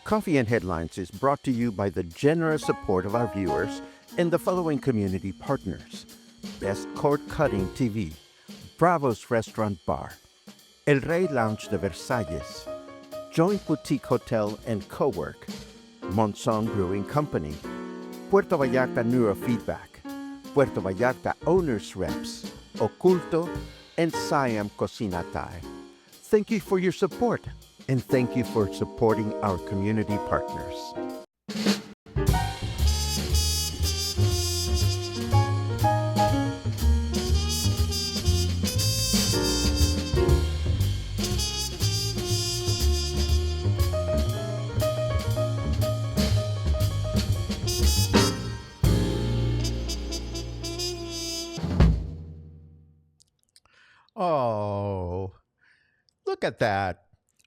Coffee and Headlines is brought to you by the generous support of our viewers and the following community partners: Best Cord Cutting TV, Bravo's Restaurant Bar, El Rey Lounge de Versalles, Joint Boutique Hotel and Cowork, Monson Brewing Company, Puerto Vallarta Neurofeedback, Puerto Vallarta Owners Reps, Oculto, and Siam Cocina Thai. Thank you for your support, and thank you for supporting our community partners. Oh, look at that.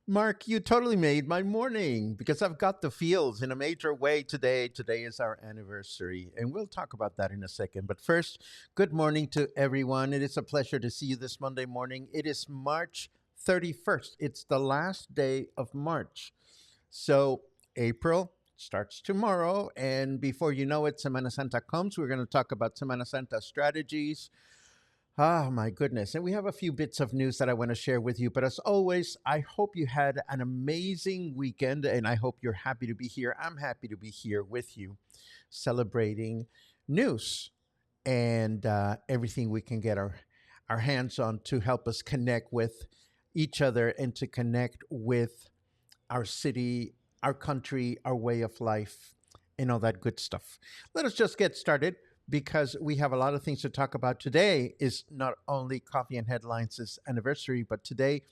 Mark, you totally made my morning because I've got the feels in a major way today. Today is our anniversary, and we'll talk about that in a second. But first, good morning to everyone. It is a pleasure to see you this Monday morning. It is March 31st, it's the last day of March. So, April starts tomorrow, and before you know it, Semana Santa comes. We're going to talk about Semana Santa strategies. Ah, my goodness. And we have a few bits of news that I want to share with you. But as always, I hope you had an amazing weekend and I hope you're happy to be here. I'm happy to be here with you celebrating news and everything we can get our hands on to help us connect with each other and to connect with our city, our country, our way of life, and all that good stuff. Let us just get started because we have a lot of things to talk about. Today is not only Coffee and Headlines' anniversary, but today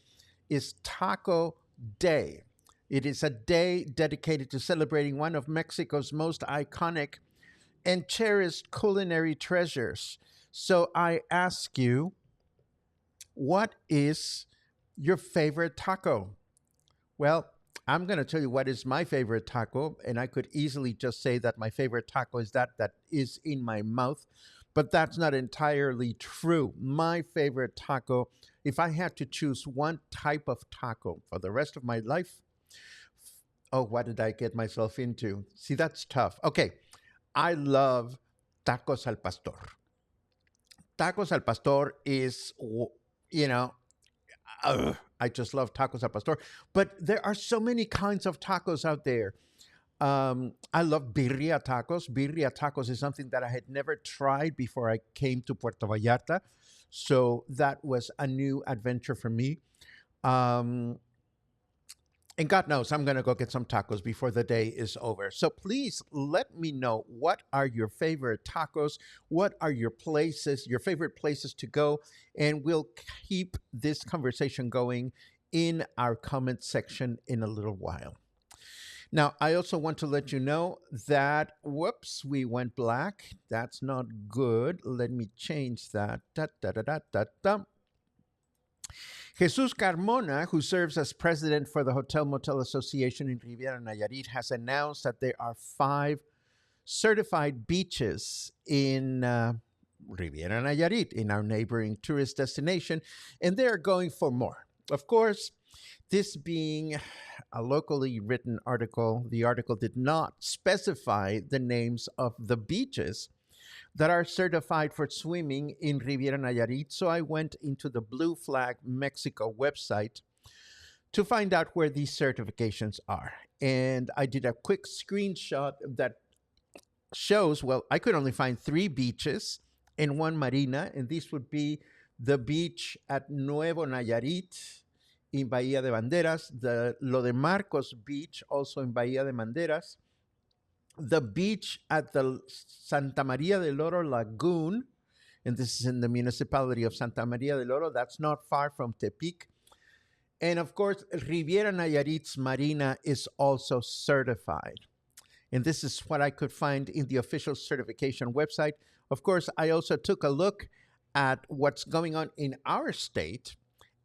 is Taco Day. It is a day dedicated to celebrating one of Mexico's most iconic and cherished culinary treasures. So I ask you, what is your favorite taco? Well, I'm going to tell you what is my favorite taco, and I could easily just say that my favorite taco is that is in my mouth, but that's not entirely true. My favorite taco, if I had to choose one type of taco for the rest of my life, oh, what did I get myself into? See, that's tough. Okay, I love tacos al pastor. Tacos al pastor is, you know, I just love tacos al pastor. But there are so many kinds of tacos out there. I love birria tacos. Birria tacos is something that I had never tried before I came to Puerto Vallarta. So that was a new adventure for me. Um, and God knows I'm going to go get some tacos before the day is over. So please let me know, what are your favorite tacos? What are your places, your favorite places to go? And we'll keep this conversation going in our comment section in a little while. Now, I also want to let you know that, whoops, we went black. That's not good. Let me change that. Da, da, da, da, da, da. Jesus Carmona, who serves as president for the Hotel Motel Association in Riviera Nayarit, has announced that there are 5 certified beaches in Riviera Nayarit, in our neighboring tourist destination, and they are going for more. Of course, this being a locally written article, the article did not specify the names of the beaches that are certified for swimming in Riviera Nayarit. So I went into the Blue Flag Mexico website to find out where these certifications are. And I did a quick screenshot that shows, well, I could only find 3 beaches and 1 marina, and these would be the beach at Nuevo Nayarit in Bahía de Banderas, the Lo de Marcos Beach, also in Bahía de Banderas, the beach at the Santa Maria del Oro Lagoon, and this is in the municipality of Santa Maria del Oro. That's not far from Tepic. And of course, Riviera Nayarit's marina is also certified. And this is what I could find in the official certification website. Of course, I also took a look at what's going on in our state,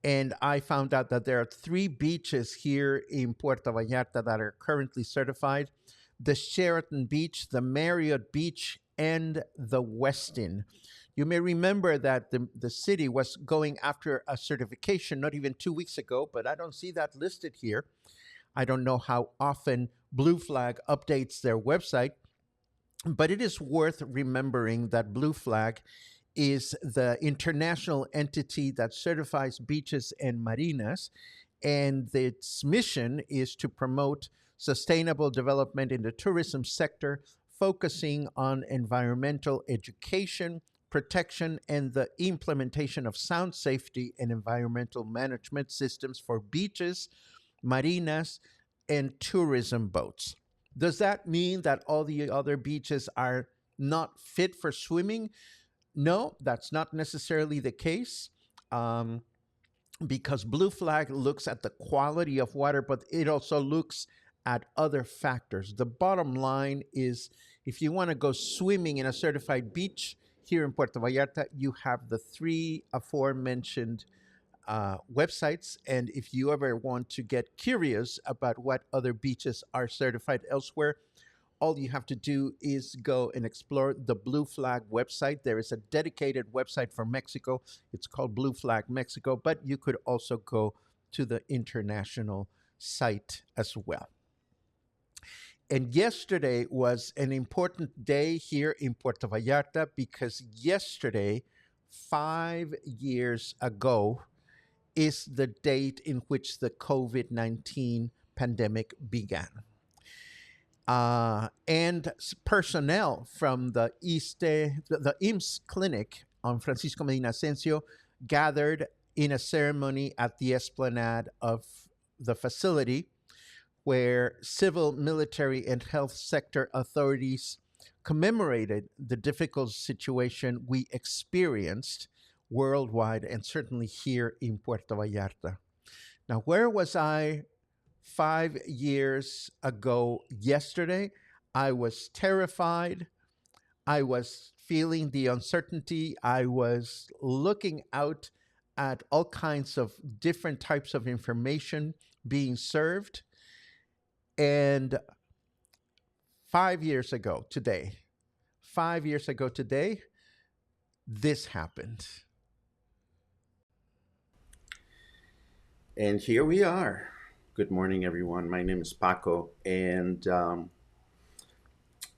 and I found out that there are 3 beaches here in Puerto Vallarta that are currently certified: the Sheraton Beach, the Marriott Beach, and the Westin. You may remember that the city was going after a certification not even 2 weeks ago, but I don't see that listed here. I don't know how often Blue Flag updates their website, but it is worth remembering that Blue Flag is the international entity that certifies beaches and marinas, and its mission is to promote sustainable development in the tourism sector, focusing on environmental education, protection, and the implementation of sound safety and environmental management systems for beaches, marinas, and tourism boats. Does that mean that all the other beaches are not fit for swimming? No, that's not necessarily the case. Um, because Blue Flag looks at the quality of water, but it also looks at other factors. The bottom line is if you want to go swimming in a certified beach here in Puerto Vallarta, you have the three aforementioned websites. And if you ever want to get curious about what other beaches are certified elsewhere, all you have to do is go and explore the Blue Flag website. There is a dedicated website for Mexico. It's called Blue Flag Mexico, but you could also go to the international site as well. And yesterday was an important day here in Puerto Vallarta because yesterday, 5 years ago, is the date in which the COVID-19 pandemic began. And personnel from the IMSS clinic on Francisco Medina Asensio gathered in a ceremony at the esplanade of the facility where civil, military, and health sector authorities commemorated the difficult situation we experienced worldwide and certainly here in Puerto Vallarta. Now, where was I 5 years ago yesterday? I was terrified. I was feeling the uncertainty. I was looking out at all kinds of different types of information being served. And 5 years ago today, 5 years ago today, this happened. And here we are. Good morning, everyone. My name is Paco, and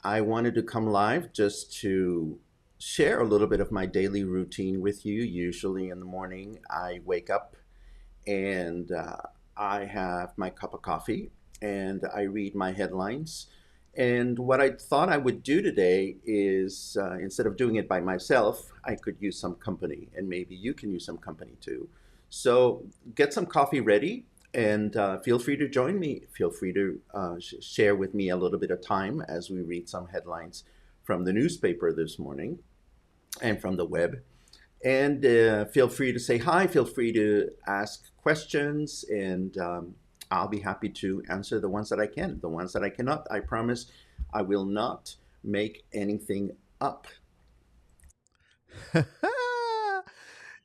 I wanted to come live just to share a little bit of my daily routine with you. Usually in the morning, I wake up and I have my cup of coffee and I read my headlines. And what I thought I would do today is instead of doing it by myself, I could use some company, and maybe you can use some company too. So get some coffee ready and feel free to join me. Feel free to share with me a little bit of time as we read some headlines from the newspaper this morning and from the web. And feel free to say hi, feel free to ask questions, and I'll be happy to answer the ones that I can. The ones that I cannot, I promise I will not make anything up.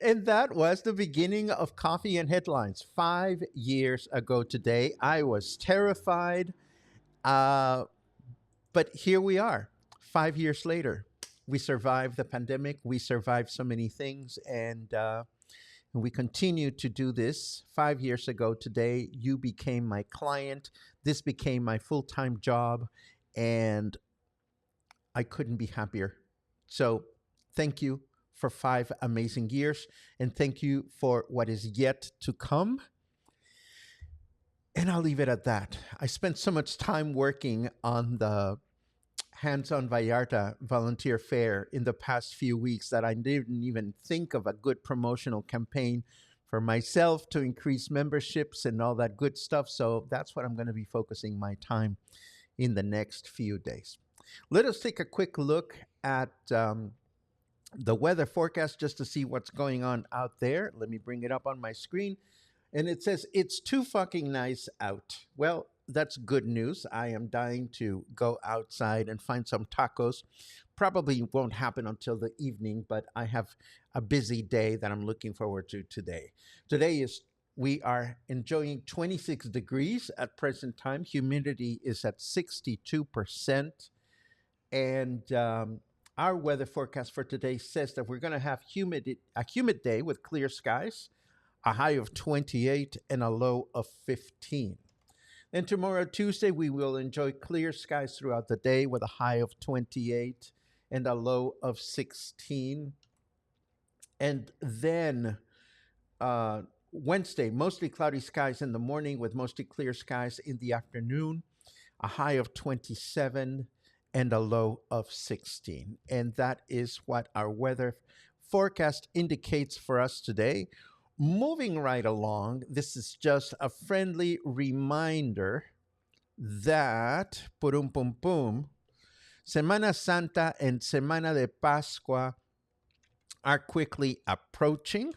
And that was the beginning of Coffee and Headlines 5 years ago today. I was terrified, uh, but here we are, 5 years later. We survived the pandemic, we survived so many things, and we continue to do this. 5 years ago today, you became my client. This became my full time job, and I couldn't be happier. So, thank you for 5 amazing years, and thank you for what is yet to come. And I'll leave it at that. I spent so much time working on the Hands on Vallarta volunteer fair in the past few weeks that I didn't even think of a good promotional campaign for myself to increase memberships and all that good stuff. So that's what I'm going to be focusing my time in the next few days. Let us take a quick look at the weather forecast just to see what's going on out there. Let me bring it up on my screen. And it says, it's too fucking nice out. Well, that's good news. I am dying to go outside and find some tacos. Probably won't happen until the evening, but I have a busy day that I'm looking forward to today. We are enjoying 26 degrees at present time. Humidity is at 62%. And our weather forecast for today says that we're going to have a humid day with clear skies, a high of 28 and a low of 15. And tomorrow, Tuesday, we will enjoy clear skies throughout the day with a high of 28 and a low of 16. And then uh, Wednesday, mostly cloudy skies in the morning with mostly clear skies in the afternoon, a high of 27 and a low of 16. And that is what our weather forecast indicates for us today. Moving right along, this is just a friendly reminder that, pum pum pum, Semana Santa and Semana de Pascua are quickly approaching.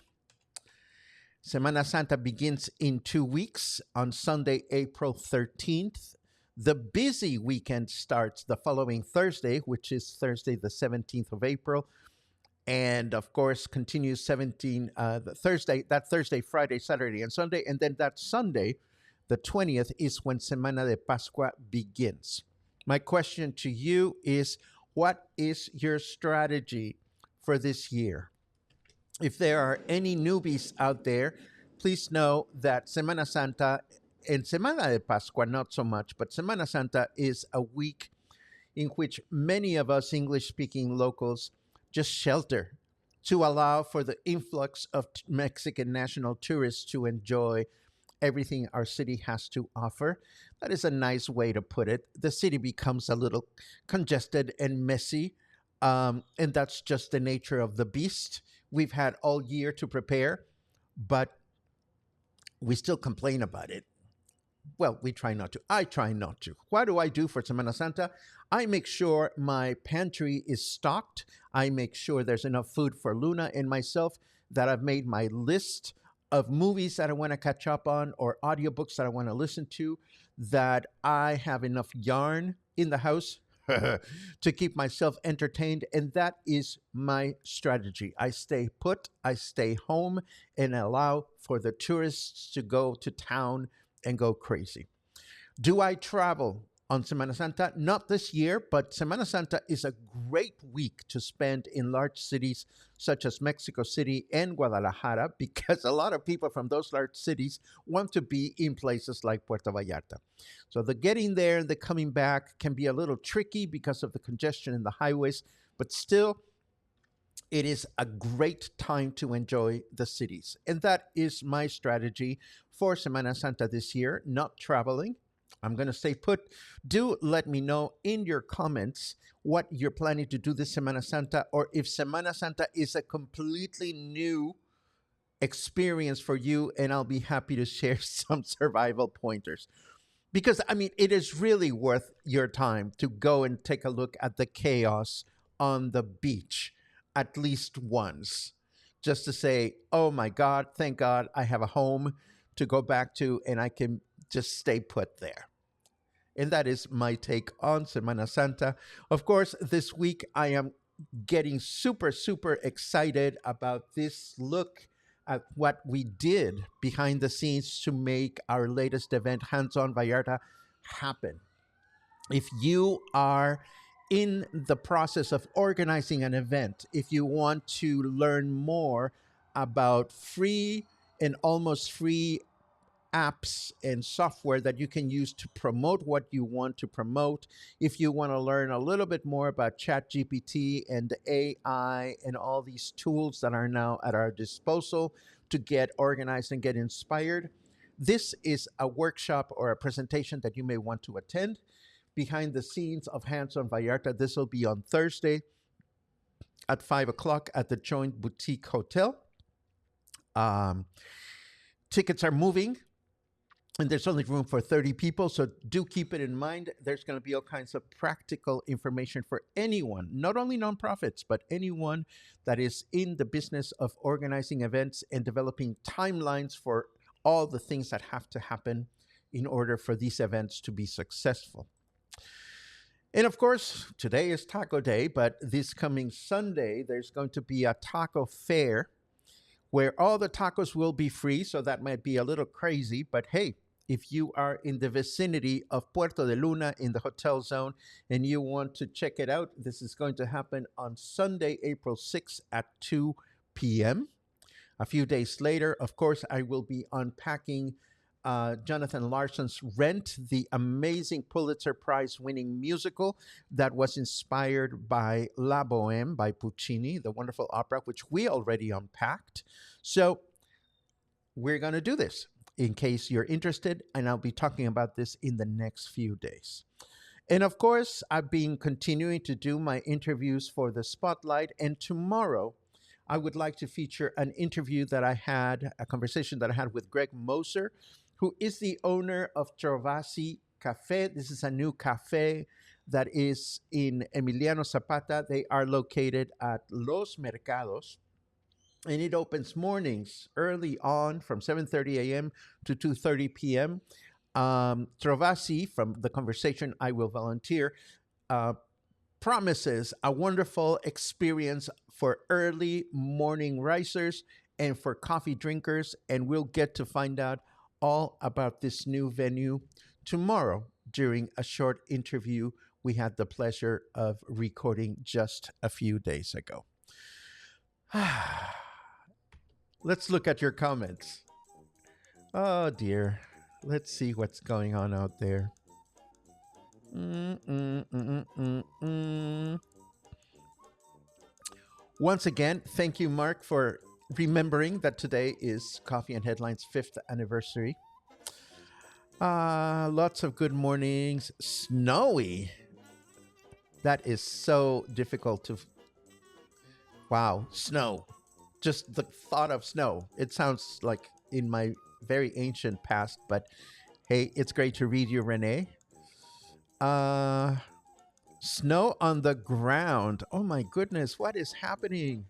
Semana Santa begins in 2 weeks on Sunday, April 13th. The busy weekend starts the following Thursday, which is Thursday, the 17th of April, and of course continues Thursday, Friday, Saturday, and Sunday, and then that Sunday, the 20th, is when Semana de Pascua begins. My question to you is, what is your strategy for this year? If there are any newbies out there, please know that Semana Santa and Semana de Pascua, not so much, but Semana Santa is a week in which many of us English speaking locals just shelter to allow for the influx of Mexican national tourists to enjoy everything our city has to offer. That is a nice way to put it. The city becomes a little congested and messy, and that's just the nature of the beast. We've had all year to prepare, but we still complain about it. Well, we try not to. I try not to. What do I do for Semana Santa? I make sure my pantry is stocked. I make sure there's enough food for Luna and myself, that I've made my list of movies that I want to catch up on or audiobooks that I want to listen to, that I have enough yarn in the house to keep myself entertained. And that is my strategy. I stay put, I stay home, and allow for the tourists to go to town and go crazy. Do I travel on Semana Santa? Not this year, but Semana Santa is a great week to spend in large cities such as Mexico City and Guadalajara, because a lot of people from those large cities want to be in places like Puerto Vallarta. So the getting there and the coming back can be a little tricky because of the congestion in the highways, but still, it is a great time to enjoy the cities. And that is my strategy for Semana Santa this year, not traveling. I'm going to stay put. Do let me know in your comments what you're planning to do this Semana Santa, or if Semana Santa is a completely new experience for you, and I'll be happy to share some survival pointers. Because, I mean, it is really worth your time to go and take a look at the chaos on the beach at least once, just to say, oh my God, thank God I have a home to go back to and I can just stay put there. And that is my take on Semana Santa. Of course, this week I am getting super, super excited about this look at what we did behind the scenes to make our latest event, Hands On Vallarta, happen. If you are in the process of organizing an event, if you want to learn more about free and almost free apps and software that you can use to promote what you want to promote, if you want to learn a little bit more about ChatGPT and AI and all these tools that are now at our disposal to get organized and get inspired, this is a workshop or a presentation that you may want to attend. Behind the scenes of Hands on Vallarta, this will be on Thursday at 5 o'clock at the Joint Boutique Hotel. Um, Tickets are moving, and there's only room for 30 people, so do keep it in mind. There's going to be all kinds of practical information for anyone, not only nonprofits, but anyone that is in the business of organizing events and developing timelines for all the things that have to happen in order for these events to be successful. And of course, today is Taco Day, but this coming Sunday, there's going to be a taco fair where all the tacos will be free. So that might be a little crazy, but hey, if you are in the vicinity of Puerto de Luna in the hotel zone and you want to check it out, this is going to happen on Sunday, April 6th at 2 p.m. A few days later, of course, I will be unpacking Jonathan Larson's Rent, the amazing Pulitzer Prize winning musical that was inspired by La Boheme by Puccini, the wonderful opera, which we already unpacked. So we're going to do this in case you're interested, and I'll be talking about this in the next few days. And of course, I've been continuing to do my interviews for the Spotlight. And tomorrow, I would like to feature an interview that I had, a conversation that I had with Greg Moser, who is the owner of Trovasi Cafe. This is a new cafe that is in Emiliano Zapata. They are located at Los Mercados, and it opens mornings early on from 7:30 a.m. to 2:30 p.m. Trovasi, from the conversation I will volunteer, uh, promises a wonderful experience for early morning risers and for coffee drinkers. And we'll get to find out all about this new venue tomorrow during a short interview we had the pleasure of recording just a few days ago. Let's look at your comments. Oh dear. Let's see what's going on out there. Mm-mm-mm-mm-mm. Once again, thank you, Mark, for remembering that today is Coffee and Headlines' 5th anniversary. Lots of good mornings. Snowy. That is so difficult to. Wow, snow. Just the thought of snow. It sounds like in my very ancient past, but hey, it's great to read you, Renee. Snow on the ground. Oh my goodness, what is happening?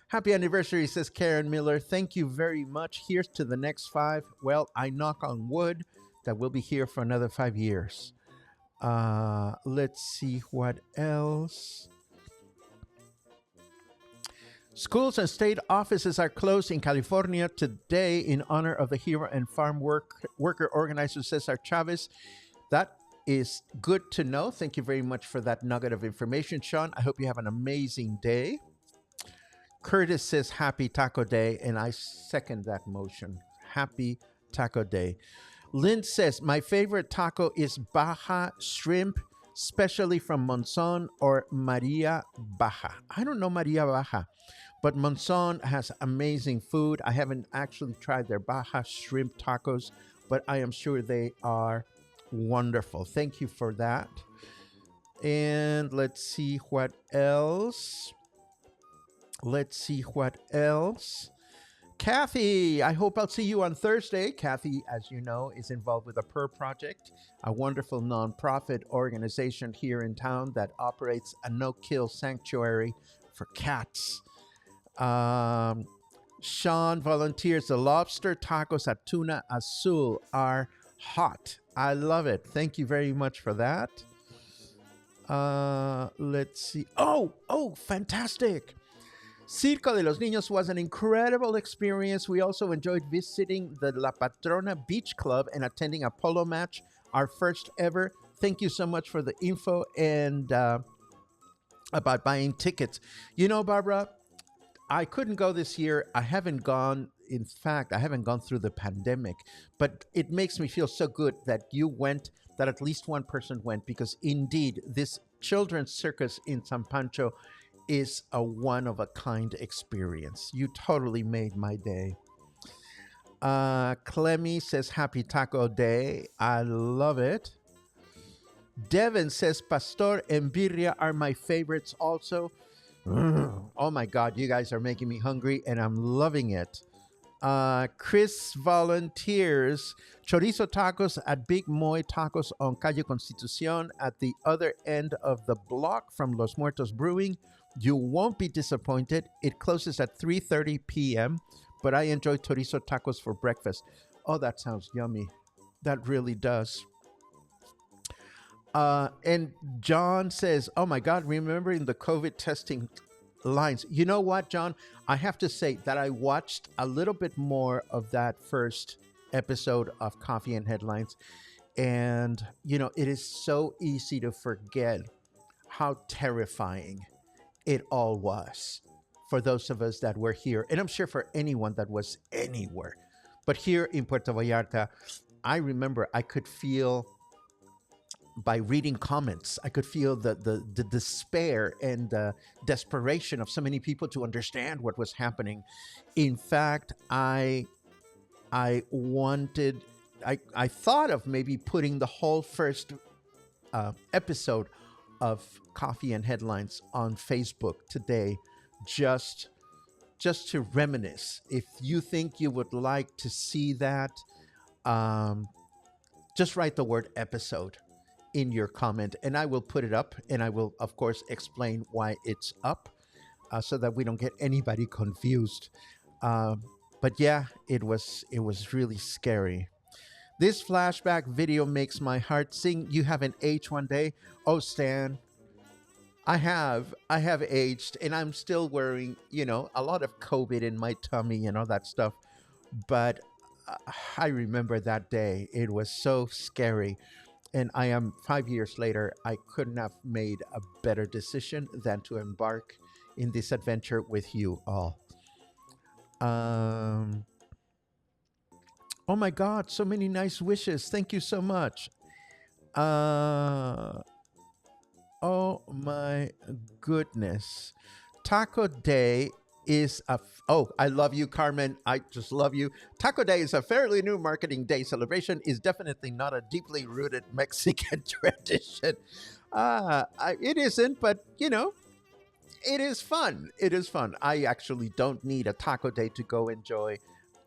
Happy anniversary, says Karen Miller. Thank you very much. Here's to the next 5. Well, I knock on wood that we'll be here for another 5 years. Let's see what else. Schools and state offices are closed in California today in honor of the hero and farm worker organizer Cesar Chavez. That is good to know. Thank you very much for that nugget of information, Sean. I hope you have an amazing day. Curtis says happy Taco Day, and I second that motion. Happy Taco Day. Lynn says, my favorite taco is Baja shrimp, especially from Monzon or Maria Baja. I don't know Maria Baja, but Monzon has amazing food. I haven't actually tried their Baja shrimp tacos, but I am sure they are wonderful. Thank you for that. And let's see what else. Kathy, I hope I'll see you on Thursday. Kathy, as you know, is involved with the Purr Project, a wonderful nonprofit organization here in town that operates a no-kill sanctuary for cats. Sean volunteers. The lobster tacos at Tuna Azul are hot. I love it. Thank you very much for that. Let's see. Oh, fantastic. Circo de los Niños was an incredible experience. We also enjoyed visiting the La Patrona Beach Club and attending a polo match, our first ever. Thank you so much for the info and about buying tickets. You know, Barbara, I couldn't go this year. I haven't gone. In fact, I haven't gone through the pandemic, but it makes me feel so good that you went, that at least one person went, because indeed, this children's circus in San Pancho is a one-of-a-kind experience. You totally made my day. Clemmy says, happy Taco Day. I love it. Devin says, Pastor and Birria are my favorites also. Oh my God, you guys are making me hungry and I'm loving it. Chris volunteers chorizo tacos at Big Moy Tacos on Calle Constitucion at the other end of the block from Los Muertos Brewing. You won't be disappointed. It closes at 3:30 p.m., but I enjoy chorizo tacos for breakfast. Oh, that sounds yummy. That really does. And John says, oh my God, remembering the COVID testing lines. You know what, John? I have to say that I watched a little bit more of that first episode of Coffee and Headlines. And, you know, it is so easy to forget how terrifying it all was for those of us that were here. And I'm sure for anyone that was anywhere. But here in Puerto Vallarta, I remember I could feel by reading comments, I could feel the despair and the desperation of so many people to understand what was happening. In fact, I wanted, I thought of maybe putting the whole first episode of Coffee and Headlines on Facebook today, just just to reminisce. If you think you would like to see that, um, just write the word episode in your comment and I will put it up and I will, of course, explain why it's up so that we don't get anybody confused. Um, but yeah, it was really scary. This flashback video makes my heart sing. You haven't aged one day. Oh, Stan, I have aged, and I'm still wearing, a lot of COVID in my tummy and all that stuff. But uh, I remember that day. It was so scary. And I am 5 years later, I couldn't have made a better decision than to embark in this adventure with you all. Um, oh my God, so many nice wishes. Thank you so much. Uh, oh my goodness. Taco Day is oh, I love you, Carmen. I just love you. Taco Day is a fairly new marketing day celebration, is definitely not a deeply rooted Mexican tradition. It isn't, but it is fun. It is fun. I actually don't need a taco day to go enjoy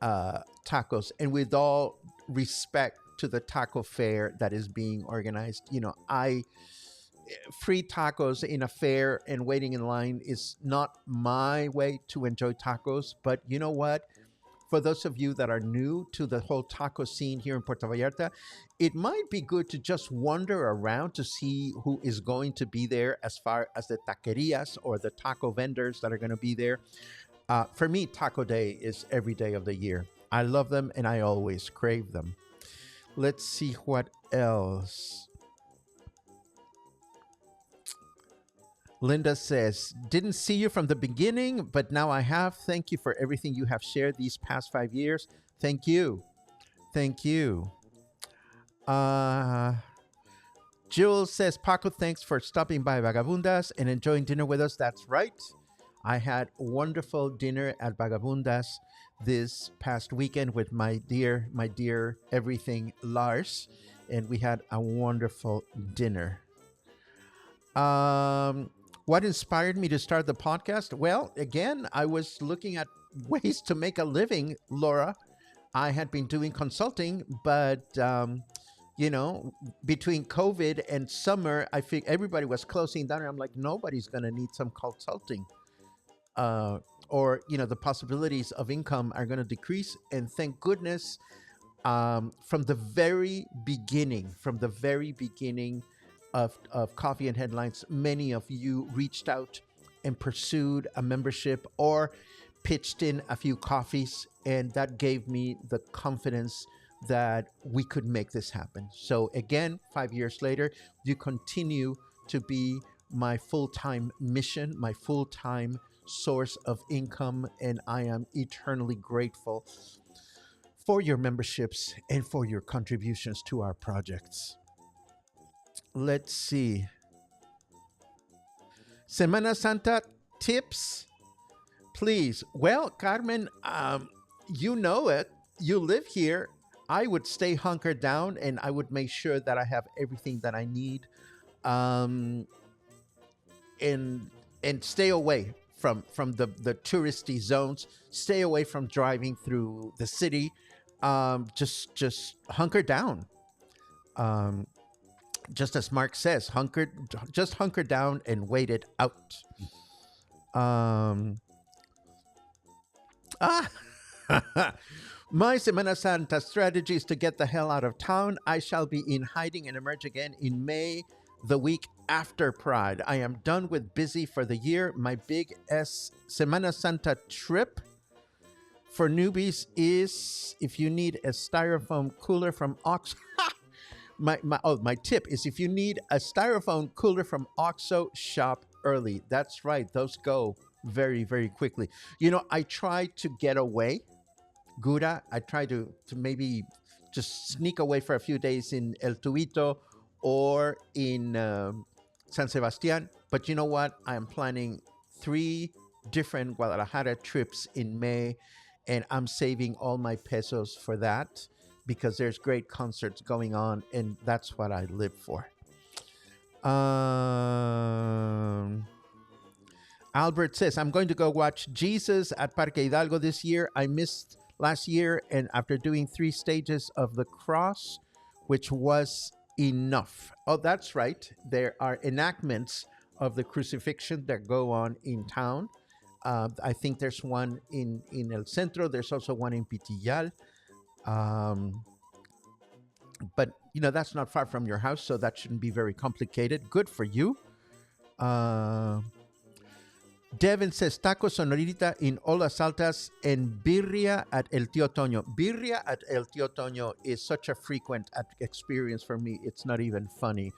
tacos. And with all respect to the taco fair that is being organized, I free tacos in a fair and waiting in line is not my way to enjoy tacos. But you know what? For those of you that are new to the whole taco scene here in Puerto Vallarta, it might be good to just wander around to see who is going to be there as far as the taquerias or the taco vendors that are going to be there. For me, Taco Day is every day of the year. I love them and I always crave them. Let's see what else. Linda says, didn't see you from the beginning, but now I have. Thank you for everything you have shared these past 5 years. Thank you. Thank you. Uh, Jules says, Paco, thanks for stopping by Vagabundas and enjoying dinner with us. That's right. I had wonderful dinner at Vagabundas this past weekend with my dear everything Lars, and we had a wonderful dinner. Um, what inspired me to start the podcast? Well, again, I was looking at ways to make a living, Laura. I had been doing consulting, but you know, between COVID and summer, I think everybody was closing down. And I'm like, nobody's gonna need some consulting, uh, or the possibilities of income are gonna decrease. And thank goodness, from the very beginning of Coffee and Headlines, many of you reached out and pursued a membership or pitched in a few coffees, and that gave me the confidence that we could make this happen. So, again, 5 years later, you continue to be my full time mission, my full time source of income, and I am eternally grateful for your memberships and for your contributions to our projects. Let's see. Semana Santa tips, please. Well, Carmen, you know it. You live here. I would stay hunkered down and I would make sure that I have everything that I need, um, and stay away from the touristy zones. Stay away from driving through the city. Just hunker down. Um, just as Mark says, just hunker down and wait it out. Um, ah, my Semana Santa strategy is to get the hell out of town. I shall be in hiding and emerge again in May, the week after Pride. I am done with busy for the year. My big Semana Santa trip for newbies is if you need a styrofoam cooler from Ox. My tip is if you need a styrofoam cooler from OXO, shop early. That's right, those go very very quickly. I try to get away, Gura. I try to maybe just sneak away for a few days in El Tubito or in San Sebastian. But you know what? I am planning 3 different Guadalajara trips in May, and I'm saving all my pesos for that because there's great concerts going on, and that's what I live for. Um, Albert says, I'm going to go watch Jesus at Parque Hidalgo this year. I missed last year, and after doing 3 stages of the cross, which was enough. Oh, that's right. There are enactments of the crucifixion that go on in town. I think there's one in El Centro. There's also one in Pitillal. Um, but, that's not far from your house, so that shouldn't be very complicated. Good for you. Uh, Devin says taco sonorita in Olas Altas and birria at El Tío Toño. Birria at El Tío Toño is such a frequent experience for me. It's not even funny.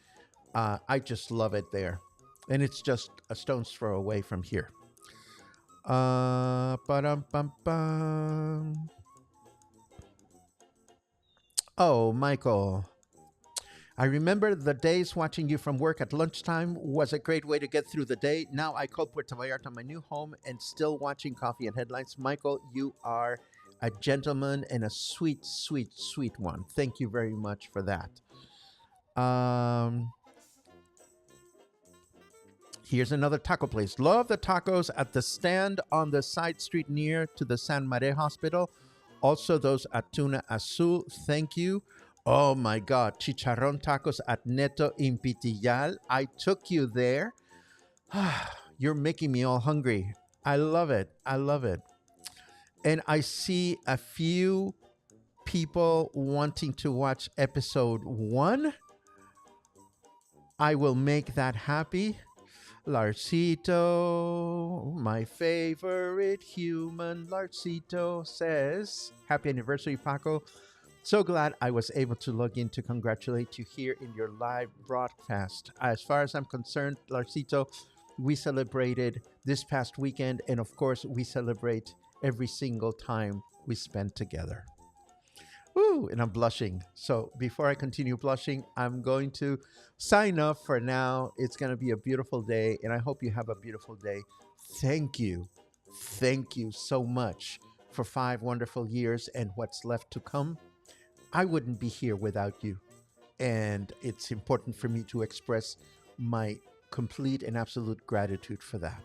I just love it there. And it's just a stone's throw away from here. Ba-dum-bum-bum. Oh, Michael. I remember the days watching you from work at lunchtime was a great way to get through the day. Now I call Puerto Vallarta my new home and still watching Coffee and Headlines. Michael, you are a gentleman and a sweet, sweet, sweet one. Thank you very much for that. Here's another taco place. Love the tacos at the stand on the side street near to the San Mare Hospital. Also those at Tuna Azul. Thank you. Oh my God, chicharrón tacos at Neto in Pitillal. I took you there. You're making me all hungry. I love it. I love it. And I see a few people wanting to watch episode 1. I will make that happy. Larcito, my favorite human, Larcito says, happy anniversary, Paco. So glad I was able to log in to congratulate you here in your live broadcast. As far as I'm concerned, Larcito, we celebrated this past weekend, and of course, we celebrate every single time we spend together. Ooh, and I'm blushing. So before I continue blushing, I'm going to sign off for now. It's going to be a beautiful day, and I hope you have a beautiful day. Thank you. Thank you so much for 5 wonderful years and what's left to come. I wouldn't be here without you. And it's important for me to express my complete and absolute gratitude for that.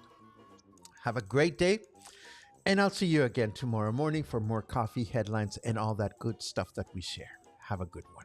Have a great day. And I'll see you again tomorrow morning for more coffee, headlines, and all that good stuff that we share. Have a good one.